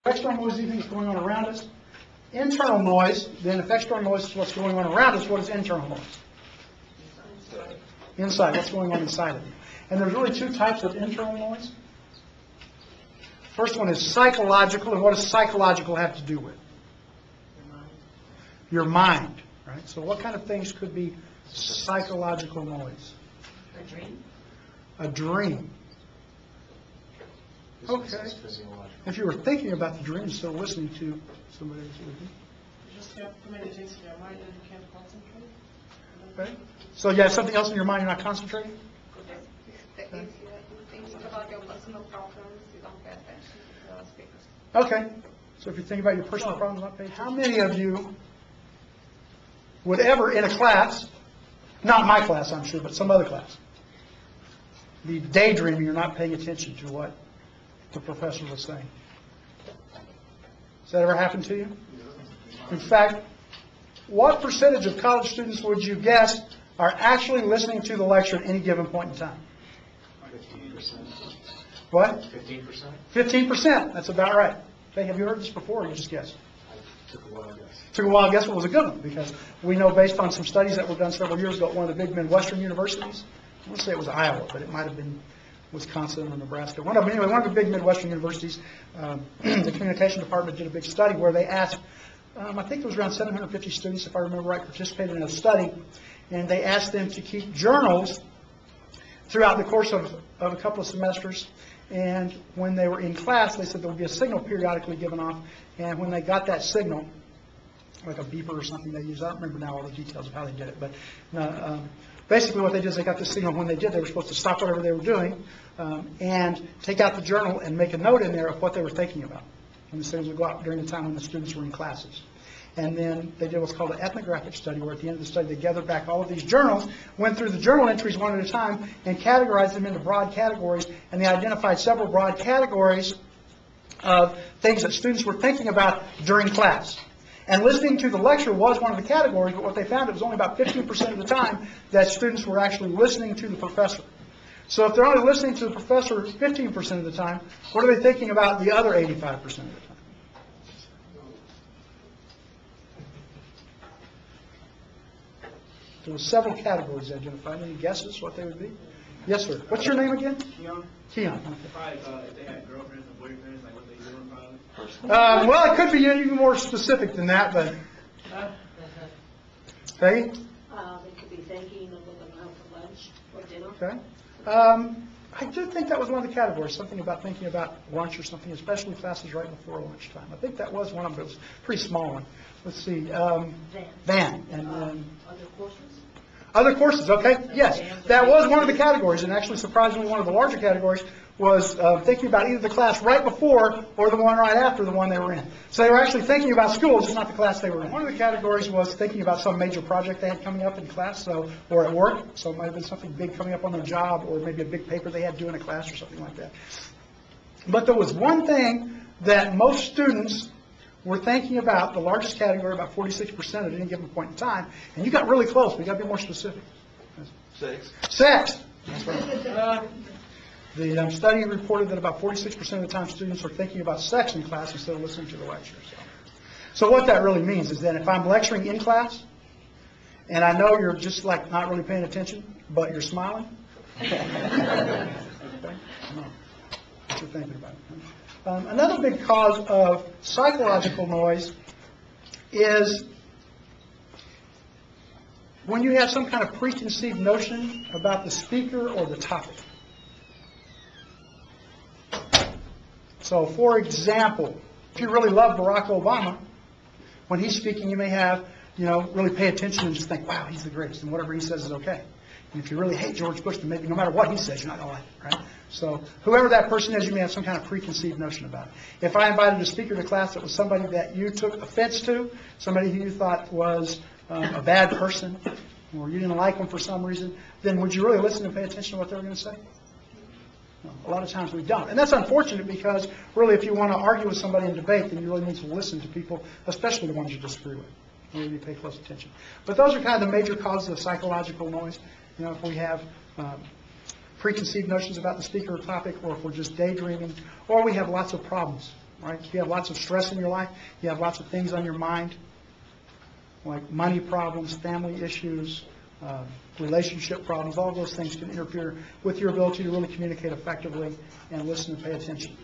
External noise is anything that's going on around us. Internal noise, then if external noise is what's going on around us, what is internal noise? Inside, what's going on inside of you. And there's really two types of internal noise. First one is psychological, and what does psychological have to do with? Your mind, right? So what kind of things could be psychological noise? A dream. A dream. Okay. If you were thinking about the dream instead of listening to somebody else with you. You just have too many things in your mind and you can't concentrate. Okay. So you have something else in your mind, you're not concentrating? If you think about your personal problems, you don't pay attention to the speakers. Okay. So if you think about your personal problems, not pay. How many of you would ever in a class, not my class I'm sure, but some other class, be daydreaming, you're not paying attention to what the professor was saying? Has that ever happened to you? In fact, what percentage of college students would you guess are actually listening to the lecture at any given point in time? 15%. What? 15%? 15%. That's about right. Okay, have you heard this before, or you just guessed? I took a wild guess. Took a while to guess, what was a good one, because we know based on some studies that were done several years ago at one of the big Midwestern universities, I want to say it was Iowa, but it might have been Wisconsin or Nebraska. One of them, anyway, one of the big Midwestern universities, the communication department did a big study where they asked, I think it was around 750 students, if I remember right, participated in a study, and they asked them to keep journals throughout the course of a couple of semesters. And when they were in class, they said there would be a signal periodically given off, and when they got that signal, like a beeper or something they used, I don't remember now all the details of how they did it, but basically what they did is they got the signal. When they did, they were supposed to stop whatever they were doing and take out the journal and make a note in there of what they were thinking about. And the signals would go out during the time when the students were in classes. And then they did what's called an ethnographic study, where at the end of the study they gathered back all of these journals, went through the journal entries one at a time, and categorized them into broad categories. And they identified several broad categories of things that students were thinking about during class. And listening to the lecture was one of the categories, but what they found, it was only about 15% of the time that students were actually listening to the professor. So if they're only listening to the professor 15% of the time, what are they thinking about the other 85% of the time? There were several categories identified. Any guesses what they would be? Yes, sir. What's your name again? Keon. Keon. Probably if they had girlfriends and boyfriends, like what they doing probably. Well, it could be even more specific than that, but... Peggy? They could be thinking of what they're going to have for lunch or dinner. Okay. I do think that was one of the categories, something about thinking about lunch or something, especially classes right before lunchtime. I think that was one of them. It was a pretty small one. Let's see. Van. And Other courses? other courses, okay? Yes. That was one of the categories, and actually, surprisingly, one of the larger categories was thinking about either the class right before or the one right after the one they were in. So they were actually thinking about school, just not the class they were in. One of the categories was thinking about some major project they had coming up in class, or at work. So it might have been something big coming up on their job, or maybe a big paper they had due in a class or something like that. But there was one thing that most students were thinking about, the largest category, about 46% at any given point in time, and you got really close, but you got to be more specific. Sex. Sex! That's right. The study reported that about 46% of the time students are thinking about sex in class instead of listening to the lecture. So what that really means is that if I'm lecturing in class, and I know you're just like not really paying attention, but you're smiling, okay? No. What you're thinking about. Another big cause of psychological noise is when you have some kind of preconceived notion about the speaker or the topic. So, for example, if you really love Barack Obama, when he's speaking, you may have, really pay attention and just think, wow, he's the greatest, and whatever he says is okay. And if you really hate George Bush, then maybe no matter what he says, you're not going to like it, right? So, whoever that person is, you may have some kind of preconceived notion about it. If I invited a speaker to class that was somebody that you took offense to, somebody who you thought was a bad person, or you didn't like them for some reason, then would you really listen and pay attention to what they were going to say? No, a lot of times we don't. And that's unfortunate because, really, if you want to argue with somebody in debate, then you really need to listen to people, especially the ones you disagree with. You really pay close attention. But those are kind of the major causes of psychological noise. If we have preconceived notions about the speaker or topic, or if we're just daydreaming, or we have lots of problems right? If you have lots of stress in your life, you have lots of things on your mind, like money problems, family issues, relationship problems, all those things can interfere with your ability to really communicate effectively and listen and pay attention.